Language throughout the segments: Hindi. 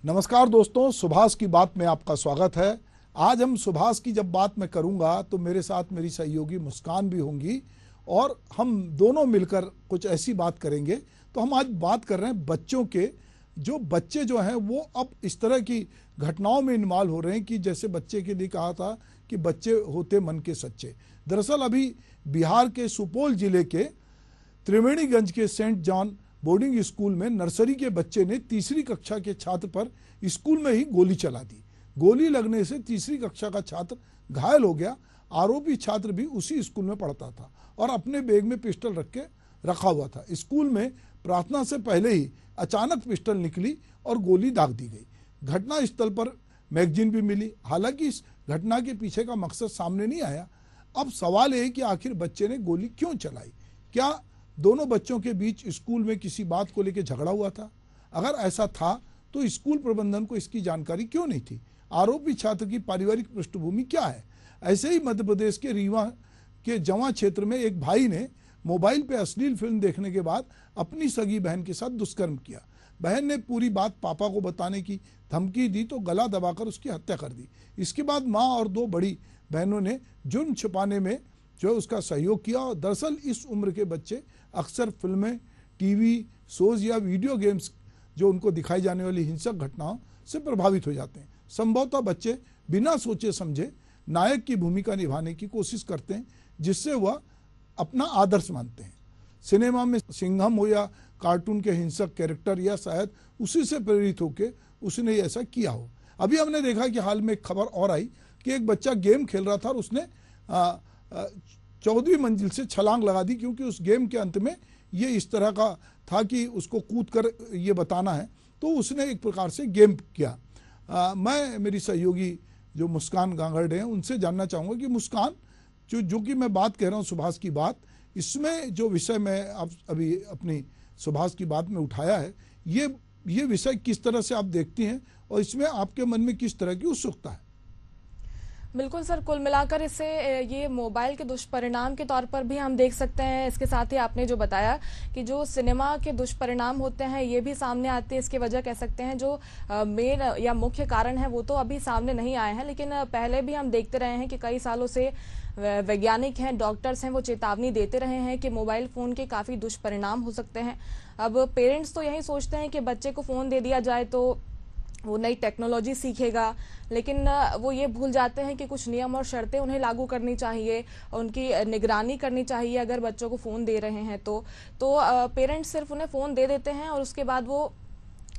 नमस्कार दोस्तों, सुभाष की बात में आपका स्वागत है। आज हम सुभाष की जब बात मैं करूंगा तो मेरे साथ मेरी सहयोगी मुस्कान भी होंगी और हम दोनों मिलकर कुछ ऐसी बात करेंगे। तो हम आज बात कर रहे हैं बच्चों के, जो बच्चे जो हैं वो अब इस तरह की घटनाओं में इन्वॉल्व हो रहे हैं कि जैसे बच्चे के लिए कहा था कि बच्चे होते मन के सच्चे। दरअसल अभी बिहार के सुपौल जिले के त्रिवेणीगंज के सेंट जॉन बोर्डिंग स्कूल में नर्सरी के बच्चे ने तीसरी कक्षा के छात्र पर स्कूल में ही गोली चला दी। गोली लगने से तीसरी कक्षा का छात्र घायल हो गया। आरोपी छात्र भी उसी स्कूल में पढ़ता था और अपने बैग में पिस्टल रखा हुआ था। स्कूल में प्रार्थना से पहले ही अचानक पिस्टल निकली और गोली दाग दी गई। घटना स्थल पर मैगजीन भी मिली। हालांकि इस घटना के पीछे का मकसद सामने नहीं आया। अब सवाल है कि आखिर बच्चे ने गोली क्यों चलाई? क्या दोनों बच्चों के बीच स्कूल में किसी बात को लेकर झगड़ा हुआ था? अगर ऐसा था तो स्कूल प्रबंधन को इसकी जानकारी क्यों नहीं थी? आरोपी छात्र की पारिवारिक पृष्ठभूमि क्या है? ऐसे ही मध्य प्रदेश के रीवा के जवां क्षेत्र में एक भाई ने मोबाइल पे अश्लील फिल्म देखने के बाद अपनी सगी बहन के साथ दुष्कर्म किया। बहन ने पूरी बात पापा को बताने की धमकी दी तो गला दबाकर उसकी हत्या कर दी। इसके बाद माँ और दो बड़ी बहनों ने जुर्म छिपाने में जो उसका सहयोग किया। और दरअसल इस उम्र के बच्चे अक्सर फिल्में, टीवी शोज या वीडियो गेम्स जो उनको दिखाई जाने वाली हिंसक घटनाओं से प्रभावित हो जाते हैं। संभवतः बच्चे बिना सोचे समझे नायक की भूमिका निभाने की कोशिश करते हैं, जिससे वह अपना आदर्श मानते हैं। सिनेमा में सिंघम हो या कार्टून के हिंसक कैरेक्टर, या शायद उसी से प्रेरित होकर उसने ऐसा किया हो। अभी हमने देखा कि हाल में एक खबर और आई कि एक बच्चा गेम खेल रहा था और उसने 14वीं मंजिल से छलांग लगा दी, क्योंकि उस गेम के अंत में ये इस तरह का था कि उसको कूद कर ये बताना है, तो उसने एक प्रकार से गेम किया। मैं मेरी सहयोगी जो मुस्कान गांगड़े हैं उनसे जानना चाहूँगा कि मुस्कान, जो कि मैं बात कह रहा हूँ सुभाष की बात, इसमें जो विषय मैं अभी अपनी सुभाष की बात में उठाया है, ये विषय किस तरह से आप देखती हैं और इसमें आपके मन में किस तरह की उत्सुकता है? बिल्कुल सर, कुल मिलाकर इसे ये मोबाइल के दुष्परिणाम के तौर पर भी हम देख सकते हैं। इसके साथ ही आपने जो बताया कि जो सिनेमा के दुष्परिणाम होते हैं ये भी सामने आते हैं। इसकी वजह कह सकते हैं जो मेन या मुख्य कारण है वो तो अभी सामने नहीं आए हैं, लेकिन पहले भी हम देखते रहे हैं कि कई सालों से वैज्ञानिक हैं, डॉक्टर्स हैं, वो चेतावनी देते रहे हैं कि मोबाइल फोन के काफी दुष्परिणाम हो सकते हैं। अब पेरेंट्स तो यही सोचते हैं कि बच्चे को फोन दे दिया जाए तो वो नई टेक्नोलॉजी सीखेगा, लेकिन वो ये भूल जाते हैं कि कुछ नियम और शर्तें उन्हें लागू करनी चाहिए, उनकी निगरानी करनी चाहिए। अगर बच्चों को फ़ोन दे रहे हैं तो पेरेंट्स सिर्फ उन्हें फ़ोन दे देते हैं और उसके बाद वो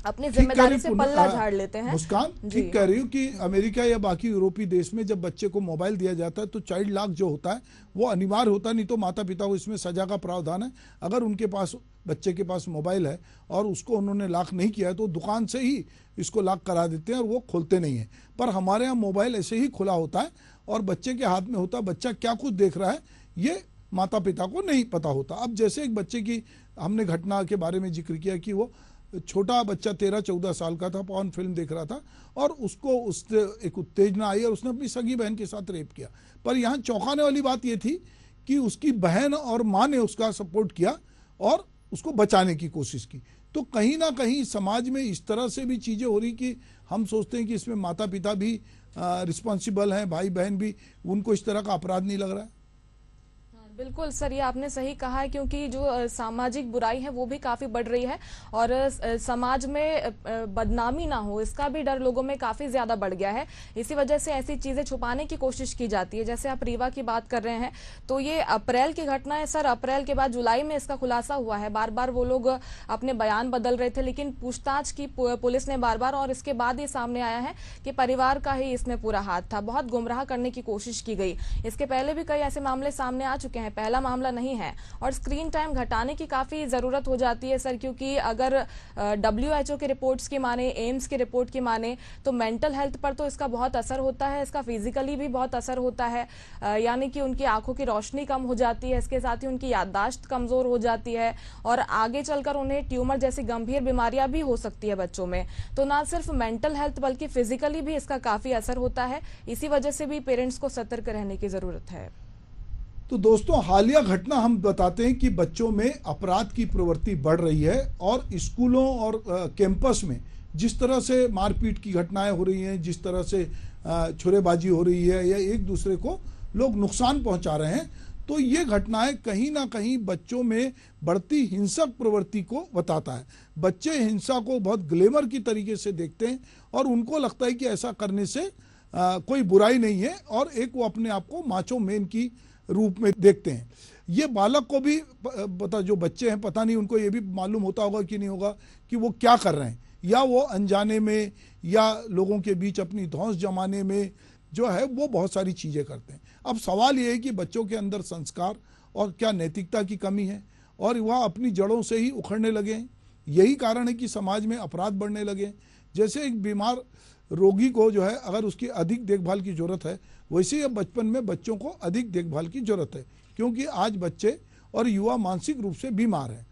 अपनी जिम्मेदारी से पल्ला झाड़ लेते हैं। मुस्कान, ठीक कह रही हूँ कि अमेरिका या बाकी यूरोपीय देश में जब बच्चे को मोबाइल दिया जाता है तो चाइल्ड लॉक जो होता है वो अनिवार्य होता है, नहीं तो माता पिता को इसमें सजा का प्रावधान है। अगर उनके पास, बच्चे के पास मोबाइल है और उसको उन्होंने लॉक नहीं किया है तो दुकान से ही इसको लॉक करा देते हैं और वो खोलते नहीं है। पर हमारे यहाँ मोबाइल ऐसे ही खुला होता है और बच्चे के हाथ में होता है। बच्चा क्या कुछ देख रहा है ये माता पिता को नहीं पता होता। अब जैसे एक बच्चे की हमने घटना के बारे में जिक्र किया कि वो छोटा बच्चा 13-14 साल का था, पॉर्न फिल्म देख रहा था और उसको उससे एक उत्तेजना आई और उसने अपनी सगी बहन के साथ रेप किया। पर यहाँ चौंकाने वाली बात ये थी कि उसकी बहन और माँ ने उसका सपोर्ट किया और उसको बचाने की कोशिश की। तो कहीं ना कहीं समाज में इस तरह से भी चीज़ें हो रही कि हम सोचते हैं कि इसमें माता पिता भी रिस्पॉन्सिबल हैं, भाई बहन भी, उनको इस तरह का अपराध नहीं लग रहा है। बिल्कुल सर, ये आपने सही कहा है, क्योंकि जो सामाजिक बुराई है वो भी काफी बढ़ रही है और समाज में बदनामी ना हो इसका भी डर लोगों में काफी ज्यादा बढ़ गया है। इसी वजह से ऐसी चीजें छुपाने की कोशिश की जाती है। जैसे आप रीवा की बात कर रहे हैं तो ये अप्रैल की घटना है सर। अप्रैल के बाद जुलाई में इसका खुलासा हुआ है। बार बार वो लोग अपने बयान बदल रहे थे, लेकिन पूछताछ की पुलिस ने बार बार, और इसके बाद ये सामने आया है कि परिवार का ही इसमें पूरा हाथ था। बहुत गुमराह करने की कोशिश की गई। इसके पहले भी कई ऐसे मामले सामने आ चुके हैं, पहला मामला नहीं है। और स्क्रीन टाइम घटाने की काफी जरूरत हो जाती है सर, क्योंकि अगर WHO की रिपोर्ट्स की माने, एम्स की रिपोर्ट की माने तो मेंटल हेल्थ पर तो इसका बहुत असर होता है। इसका फिजिकली भी बहुत असर होता है, यानी कि उनकी आंखों की रोशनी कम हो जाती है, इसके साथ ही उनकी याददाश्त कमजोर हो जाती है और आगे चलकर उन्हें ट्यूमर जैसी गंभीर बीमारियां भी हो सकती है बच्चों में। तो ना सिर्फ मेंटल हेल्थ बल्कि फिजिकली भी इसका काफी असर होता है। इसी वजह से भी पेरेंट्स को सतर्क रहने की जरूरत है। तो दोस्तों, हालिया घटना हम बताते हैं कि बच्चों में अपराध की प्रवृत्ति बढ़ रही है और स्कूलों और कैंपस में जिस तरह से मारपीट की घटनाएं हो रही हैं, जिस तरह से छुरेबाजी हो रही है या एक दूसरे को लोग नुकसान पहुंचा रहे हैं, तो ये घटनाएं कहीं ना कहीं बच्चों में बढ़ती हिंसक प्रवृत्ति को बताता है। बच्चे हिंसा को बहुत ग्लैमर की तरीके से देखते हैं और उनको लगता है कि ऐसा करने से कोई बुराई नहीं है, और एक वो अपने आप को माचो मैन की रूप में देखते हैं। ये बालक को भी पता, जो बच्चे हैं पता नहीं उनको ये भी मालूम होता होगा कि नहीं होगा कि वो क्या कर रहे हैं, या वो अनजाने में या लोगों के बीच अपनी धौंस जमाने में जो है वो बहुत सारी चीज़ें करते हैं। अब सवाल ये है कि बच्चों के अंदर संस्कार और क्या नैतिकता की कमी है, और वह अपनी जड़ों से ही उखड़ने लगे हैं। यही कारण है कि समाज में अपराध बढ़ने लगे। जैसे एक बीमार रोगी को जो है अगर उसकी अधिक देखभाल की जरूरत है, वैसे ही बचपन में बच्चों को अधिक देखभाल की जरूरत है, क्योंकि आज बच्चे और युवा मानसिक रूप से बीमार हैं।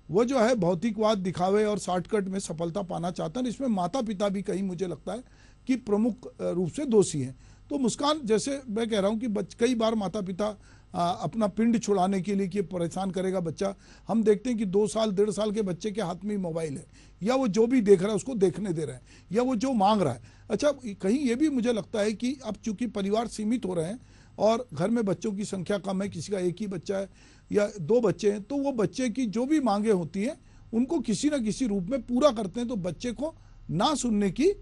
वो जो है भौतिकवाद, दिखावे और शॉर्टकट में सफलता पाना चाहते हैं। इसमें माता पिता भी कहीं मुझे लगता है कि प्रमुख रूप से दोषी हैं। तो मुस्कान, जैसे मैं कह रहा हूँ कि कई बार माता पिता अपना पिंड छुड़ाने के लिए कि परेशान करेगा बच्चा। हम देखते हैं कि 2 साल 1.5 साल के बच्चे के हाथ में मोबाइल है, या वो जो भी देख रहा है उसको देखने दे रहा है, या वो जो मांग रहा है। अच्छा, कहीं ये भी मुझे लगता है कि अब चूंकि परिवार सीमित हो रहे हैं और घर में बच्चों की संख्या कम है, किसी का एक ही बच्चा है या 2 बच्चे हैं, तो वो बच्चे की जो भी मांगे होती हैं उनको किसी ना किसी रूप में पूरा करते हैं। तो बच्चे को ना सुनने की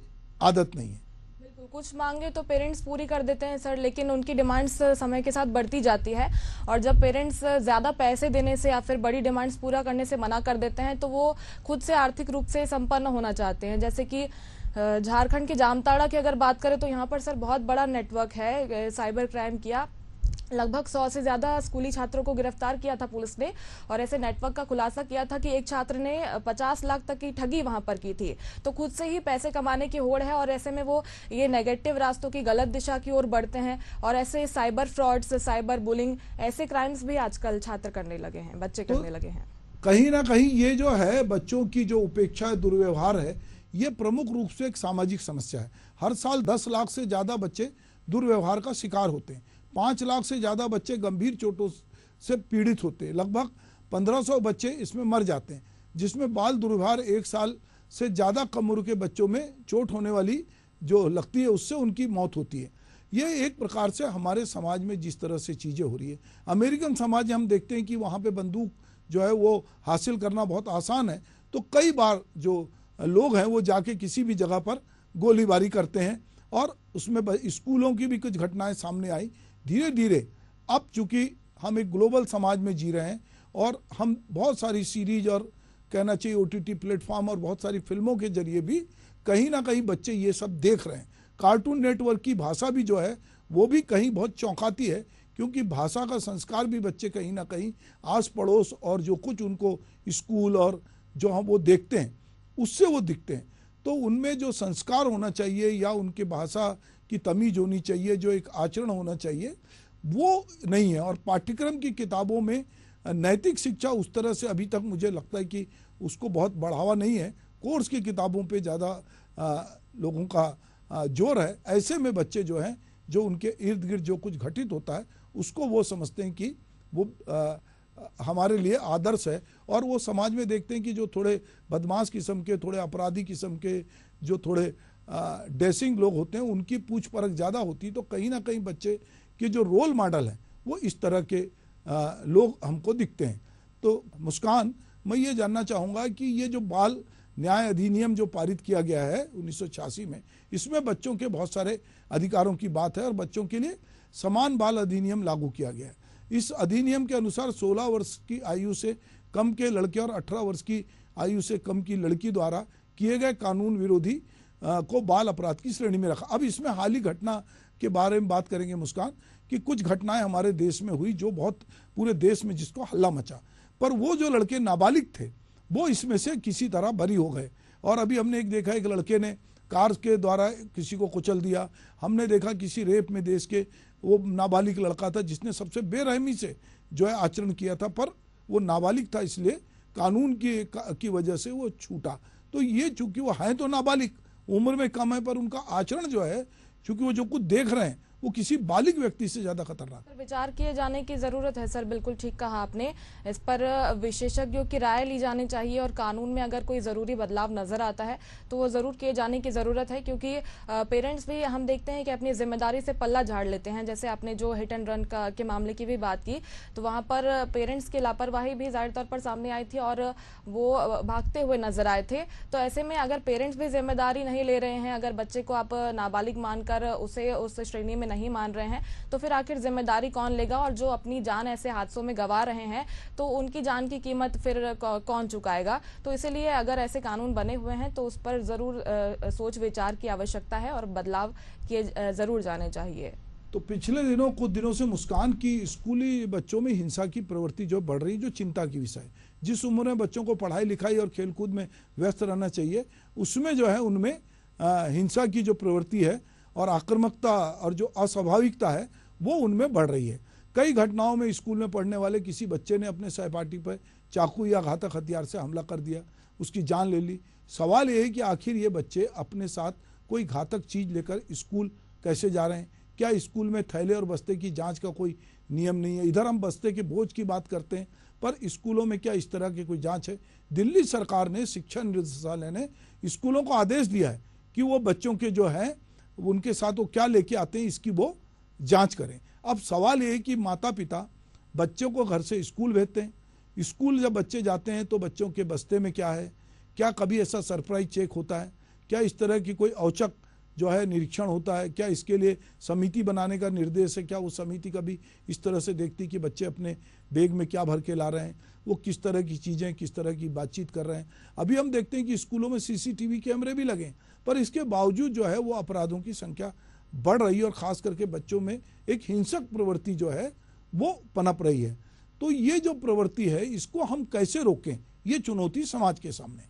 आदत नहीं है। कुछ मांगे तो पेरेंट्स पूरी कर देते हैं सर, लेकिन उनकी डिमांड्स समय के साथ बढ़ती जाती है, और जब पेरेंट्स ज़्यादा पैसे देने से या फिर बड़ी डिमांड्स पूरा करने से मना कर देते हैं तो वो खुद से आर्थिक रूप से संपन्न होना चाहते हैं। जैसे कि झारखंड के जामताड़ा की अगर बात करें तो यहाँ पर सर बहुत बड़ा नेटवर्क है साइबर क्राइम किया। लगभग 100 से ज्यादा स्कूली छात्रों को गिरफ्तार किया था पुलिस ने, और ऐसे नेटवर्क का खुलासा किया था कि एक छात्र ने 50 लाख तक की ठगी वहां पर की थी। तो खुद से ही पैसे कमाने की होड़ है, और ऐसे में वो ये नेगेटिव रास्तों की गलत दिशा की ओर बढ़ते हैं, और ऐसे साइबर फ्रॉड्स, साइबर बुलिंग, ऐसे क्राइम्स भी आजकल छात्र करने लगे हैं, बच्चे करने लगे हैं। कहीं ना कहीं ये जो है बच्चों की जो उपेक्षा, दुर्व्यवहार है, ये प्रमुख रूप से एक सामाजिक समस्या है। हर साल 10 लाख से ज्यादा बच्चे दुर्व्यवहार का शिकार होते हैं। 5 लाख से ज़्यादा बच्चे गंभीर चोटों से पीड़ित होते हैं। लगभग 1500 बच्चे इसमें मर जाते हैं, जिसमें बाल दुर्व्यवहार 1 साल से ज़्यादा कम उम्र के बच्चों में चोट होने वाली जो लगती है उससे उनकी मौत होती है। ये एक प्रकार से हमारे समाज में जिस तरह से चीज़ें हो रही है, अमेरिकन समाज हम देखते हैं कि वहाँ पे बंदूक जो है वो हासिल करना बहुत आसान है, तो कई बार जो लोग हैं वो जाके किसी भी जगह पर गोलीबारी करते हैं, और उसमें स्कूलों की भी कुछ घटनाएं सामने आई। धीरे धीरे अब चूंकि हम एक ग्लोबल समाज में जी रहे हैं और हम बहुत सारी सीरीज और कहना चाहिए OTT प्लेटफॉर्म और बहुत सारी फिल्मों के जरिए भी कहीं ना कहीं बच्चे ये सब देख रहे हैं। कार्टून नेटवर्क की भाषा भी जो है वो भी कहीं बहुत चौंकाती है, क्योंकि भाषा का संस्कार भी बच्चे कहीं ना कहीं आस पड़ोस और जो कुछ उनको स्कूल और जो हम वो देखते हैं उससे वो दिखते हैं। तो उनमें जो संस्कार होना चाहिए या उनके भाषा की तमीज होनी चाहिए, जो एक आचरण होना चाहिए, वो नहीं है। और पाठ्यक्रम की किताबों में नैतिक शिक्षा उस तरह से अभी तक मुझे लगता है कि उसको बहुत बढ़ावा नहीं है। कोर्स की किताबों पे ज़्यादा लोगों का जोर है। ऐसे में बच्चे जो हैं, जो उनके इर्द गिर्द जो कुछ घटित होता है उसको वो समझते हैं कि वो हमारे लिए आदर्श है, और वो समाज में देखते हैं कि जो थोड़े बदमाश किस्म के, थोड़े अपराधी किस्म के, जो थोड़े डैशिंग लोग होते हैं उनकी पूछ परख ज़्यादा होती है। तो कहीं ना कहीं बच्चे के जो रोल मॉडल हैं वो इस तरह के लोग हमको दिखते हैं। तो मुस्कान, मैं ये जानना चाहूँगा कि ये जो बाल न्याय अधिनियम जो पारित किया गया है 1986 में, इसमें बच्चों के बहुत सारे अधिकारों की बात है और बच्चों के लिए समान बाल अधिनियम लागू किया गया है। इस अधिनियम के अनुसार 16 वर्ष की आयु से कम के लड़के और 18 वर्ष की आयु से कम की लड़की द्वारा किए गए कानून विरोधी को बाल अपराध की श्रेणी में रखा। अब इसमें हाल ही घटना के बारे में बात करेंगे मुस्कान, कि कुछ घटनाएं हमारे देश में हुई जो बहुत पूरे देश में जिसको हल्ला मचा, पर वो जो लड़के नाबालिग थे वो इसमें से किसी तरह बरी हो गए। और अभी हमने एक देखा, एक लड़के ने कार के द्वारा किसी को कुचल दिया। हमने देखा किसी रेप में देश के वो नाबालिग लड़का था जिसने सबसे बेरहमी से जो है आचरण किया था, पर वो नाबालिग था इसलिए कानून की वजह से वो छूटा। तो ये चूंकि वो हैं तो नाबालिग, उम्र में कम है, पर उनका आचरण जो है, चूंकि वो जो कुछ देख रहे हैं वो किसी बालिग व्यक्ति से ज्यादा खतरनाक है। विचार किए जाने की जरूरत है सर, बिल्कुल ठीक कहा आपने। इस पर विशेषज्ञों की राय ली जानी चाहिए और कानून में अगर कोई जरूरी बदलाव नजर आता है तो वो जरूर किए जाने की जरूरत है, क्योंकि पेरेंट्स भी हम देखते हैं कि अपनी जिम्मेदारी से पल्ला झाड़ लेते हैं। जैसे आपने जो हिट एंड रन के मामले की भी बात की, तो वहां पर पेरेंट्स की लापरवाही भी जाहिर तौर पर सामने आई थी और वो भागते हुए नजर आए थे। तो ऐसे में अगर पेरेंट्स भी जिम्मेदारी नहीं ले रहे हैं, अगर बच्चे को आप नाबालिग मानकर उसे उस श्रेणी में नहीं मान रहे हैं, तो फिर आखिर जिम्मेदारी कौन लेगा? और जो अपनी जान ऐसे हादसों में गंवा रहे हैं तो उनकी जान की कीमत फिर कौन चुकाएगा? तो इसलिए अगर ऐसे कानून बने हुए हैं तो उस पर जरूर सोच विचार की आवश्यकता है और बदलाव किए जरूर जाने चाहिए। तो पिछले दिनों कुछ दिनों से मुस्कान की स्कूली बच्चों में हिंसा की प्रवृत्ति जो बढ़ रही, जो चिंता की विषय है। जिस उम्र में बच्चों को पढ़ाई लिखाई और खेलकूद में व्यस्त रहना चाहिए, उसमें जो है उनमें हिंसा की जो प्रवृत्ति है और आक्रामकता और जो अस्वाभाविकता है वो उनमें बढ़ रही है। कई घटनाओं में स्कूल में पढ़ने वाले किसी बच्चे ने अपने सहपाठी पर चाकू या घातक हथियार से हमला कर दिया, उसकी जान ले ली। सवाल ये है कि आखिर ये बच्चे अपने साथ कोई घातक चीज लेकर स्कूल कैसे जा रहे हैं? क्या स्कूल में थैले और बस्ते की जांच का कोई नियम नहीं है? इधर हम बस्ते के बोझ की बात करते हैं, पर स्कूलों में क्या इस तरह की कोई जांच है? दिल्ली सरकार ने, शिक्षा निदेशालय ने स्कूलों को आदेश दिया है कि वो बच्चों के जो है उनके साथ वो क्या लेके आते हैं इसकी वो जांच करें। अब सवाल ये है कि माता पिता बच्चों को घर से स्कूल भेजते हैं, स्कूल जब बच्चे जाते हैं तो बच्चों के बस्ते में क्या है? क्या कभी ऐसा सरप्राइज चेक होता है? क्या इस तरह की कोई औचक जो है निरीक्षण होता है? क्या इसके लिए समिति बनाने का निर्देश है? क्या वो समिति कभी इस तरह से देखती कि बच्चे अपने बैग में क्या भर के ला रहे हैं, वो किस तरह की चीज़ें, किस तरह की बातचीत कर रहे हैं? अभी हम देखते हैं कि स्कूलों में सीसीटीवी कैमरे भी लगे, पर इसके बावजूद जो है वो अपराधों की संख्या बढ़ रही है और खास करके बच्चों में एक हिंसक प्रवृत्ति जो है वो पनप रही है। तो ये जो प्रवृत्ति है इसको हम कैसे रोकें, ये चुनौती समाज के सामने।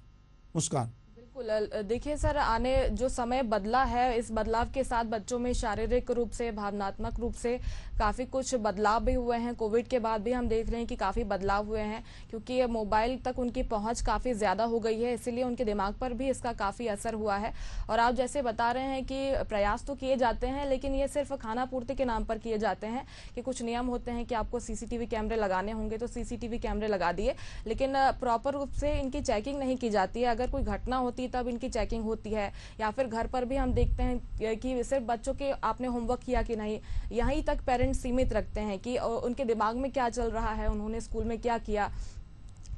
मुस्कान, बिल्कुल। देखिए सर, आने जो समय बदला है, इस बदलाव के साथ बच्चों में शारीरिक रूप से, भावनात्मक रूप से काफ़ी कुछ बदलाव भी हुए हैं। कोविड के बाद भी हम देख रहे हैं कि काफ़ी बदलाव हुए हैं, क्योंकि मोबाइल तक उनकी पहुंच काफ़ी ज़्यादा हो गई है, इसीलिए उनके दिमाग पर भी इसका काफ़ी असर हुआ है। और आप जैसे बता रहे हैं कि प्रयास तो किए जाते हैं, लेकिन ये सिर्फ खाना पूर्ति के नाम पर किए जाते हैं कि कुछ नियम होते हैं कि आपको सीसीटीवी कैमरे लगाने होंगे तो सीसीटीवी कैमरे लगा दिए, लेकिन प्रॉपर रूप से इनकी चेकिंग नहीं की जाती है। अगर कोई घटना होती तब इनकी चेकिंग होती है, या फिर घर पर भी हम देखते हैं कि सिर्फ बच्चों के आपने होमवर्क किया कि नहीं, यहीं तक पेरेंट्स सीमित रखते हैं कि उनके दिमाग में क्या चल रहा है, उन्होंने स्कूल में क्या किया।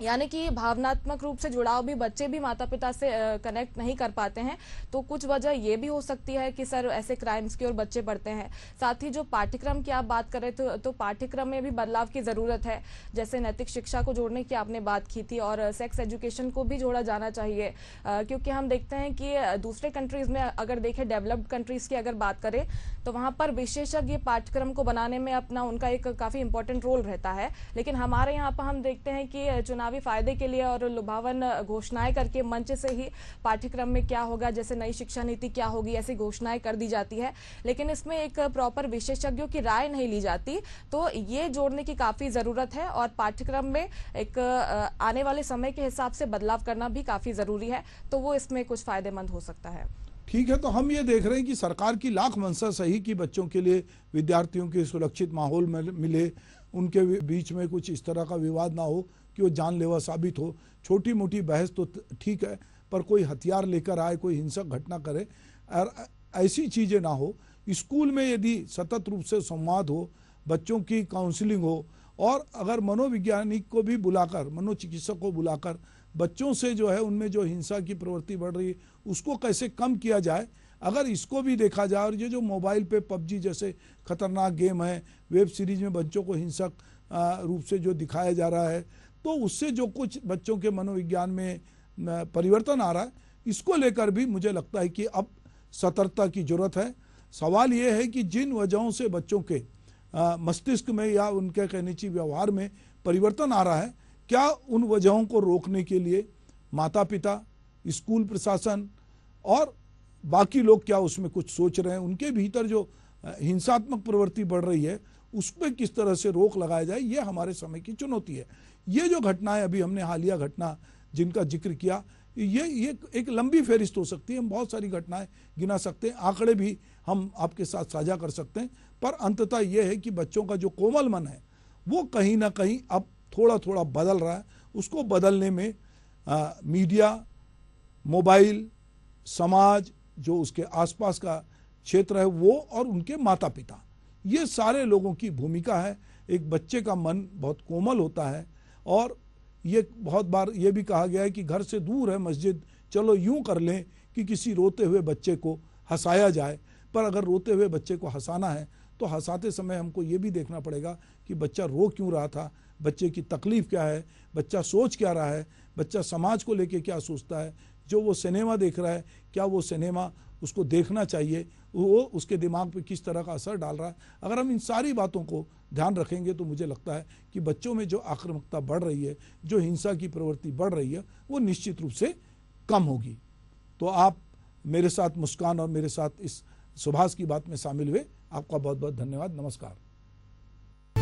यानी कि भावनात्मक रूप से जुड़ाव भी बच्चे भी माता पिता से कनेक्ट नहीं कर पाते हैं। तो कुछ वजह ये भी हो सकती है कि सर ऐसे क्राइम्स की ओर बच्चे बढ़ते हैं। साथ ही जो पाठ्यक्रम की आप बात करें तो पाठ्यक्रम में भी बदलाव की ज़रूरत है। जैसे नैतिक शिक्षा को जोड़ने की आपने बात की थी, और सेक्स एजुकेशन को भी जोड़ा जाना चाहिए, क्योंकि हम देखते हैं कि दूसरे कंट्रीज़ में अगर देखें, डेवलप्ड कंट्रीज़ की अगर बात करें तो वहाँ पर विशेषज्ञ पाठ्यक्रम को बनाने में अपना उनका एक काफ़ी इंपॉर्टेंट रोल रहता है। लेकिन हमारे यहाँ पर हम देखते हैं कि चुनावी फायदे के लिए और लुभावन घोषणाएं करके मंच से ही पाठ्यक्रम में क्या होगा, जैसे नई शिक्षा नीति क्या होगी, ऐसी घोषणाएं कर दी जाती है, लेकिन इसमें एक प्रॉपर विशेषज्ञों की राय नहीं ली जाती। तो ये जोड़ने की काफी जरूरत है और पाठ्यक्रम में एक आने वाले समय के हिसाब से बदलाव करना भी काफी जरूरी है, तो वो इसमें कुछ फायदेमंद हो सकता है। ठीक है, तो हम ये देख रहे हैं कि सरकार की लाख मंशा सही कि बच्चों के लिए, विद्यार्थियों के सुरक्षित माहौल मिले, उनके बीच में कुछ इस तरह का विवाद ना हो कि वो जानलेवा साबित हो। छोटी मोटी बहस तो ठीक है, पर कोई हथियार लेकर आए, कोई हिंसक घटना करे और ऐसी चीज़ें ना हो। स्कूल में यदि सतत रूप से संवाद हो, बच्चों की काउंसलिंग हो, और अगर मनोवैज्ञानिक को भी बुलाकर, मनोचिकित्सक को बुलाकर बच्चों से जो है उनमें जो हिंसा की प्रवृत्ति बढ़ रही है उसको कैसे कम किया जाए, अगर इसको भी देखा जाए, और ये जो मोबाइल पे पबजी जैसे खतरनाक गेम है, वेब सीरीज में बच्चों को हिंसक रूप से जो दिखाया जा रहा है, तो उससे जो कुछ बच्चों के मनोविज्ञान में परिवर्तन आ रहा है, इसको लेकर भी मुझे लगता है कि अब सतर्कता की जरूरत है। सवाल ये है कि जिन वजहों से बच्चों के मस्तिष्क में या उनके कहने चाहिए व्यवहार में परिवर्तन आ रहा है, क्या उन वजहों को रोकने के लिए माता पिता, स्कूल प्रशासन और बाकी लोग क्या उसमें कुछ सोच रहे हैं? उनके भीतर जो हिंसात्मक प्रवृत्ति बढ़ रही है उस पर किस तरह से रोक लगाया जाए, ये हमारे समय की चुनौती है। ये जो घटनाएं अभी हमने हालिया घटना जिनका जिक्र किया, ये एक लंबी फहरिस्त हो सकती है, हम बहुत सारी घटनाएं गिना सकते हैं, आंकड़े भी हम आपके साथ साझा कर सकते हैं। पर अंततः यह है कि बच्चों का जो कोमल मन है वो कहीं ना कहीं अब थोड़ा थोड़ा बदल रहा है। उसको बदलने में मीडिया, मोबाइल, समाज, जो उसके आसपास का क्षेत्र है वो, और उनके माता पिता, ये सारे लोगों की भूमिका है। एक बच्चे का मन बहुत कोमल होता है, और ये बहुत बार ये भी कहा गया है कि घर से दूर है मस्जिद, चलो यूं कर लें कि किसी रोते हुए बच्चे को हंसाया जाए। पर अगर रोते हुए बच्चे को हंसाना है तो हंसाते समय हमको ये भी देखना पड़ेगा कि बच्चा रो क्यों रहा था, बच्चे की तकलीफ क्या है, बच्चा सोच क्या रहा है, बच्चा समाज को लेके क्या सोचता है, जो वो सिनेमा देख रहा है क्या वो सिनेमा उसको देखना चाहिए, वो उसके दिमाग पे किस तरह का असर डाल रहा है। अगर हम इन सारी बातों को ध्यान रखेंगे तो मुझे लगता है कि बच्चों में जो आक्रामकता बढ़ रही है, जो हिंसा की प्रवृत्ति बढ़ रही है, वो निश्चित रूप से कम होगी। तो आप मेरे साथ मुस्कान और मेरे साथ इस सुभाष की बात में शामिल हुए, आपका बहुत बहुत धन्यवाद। नमस्कार।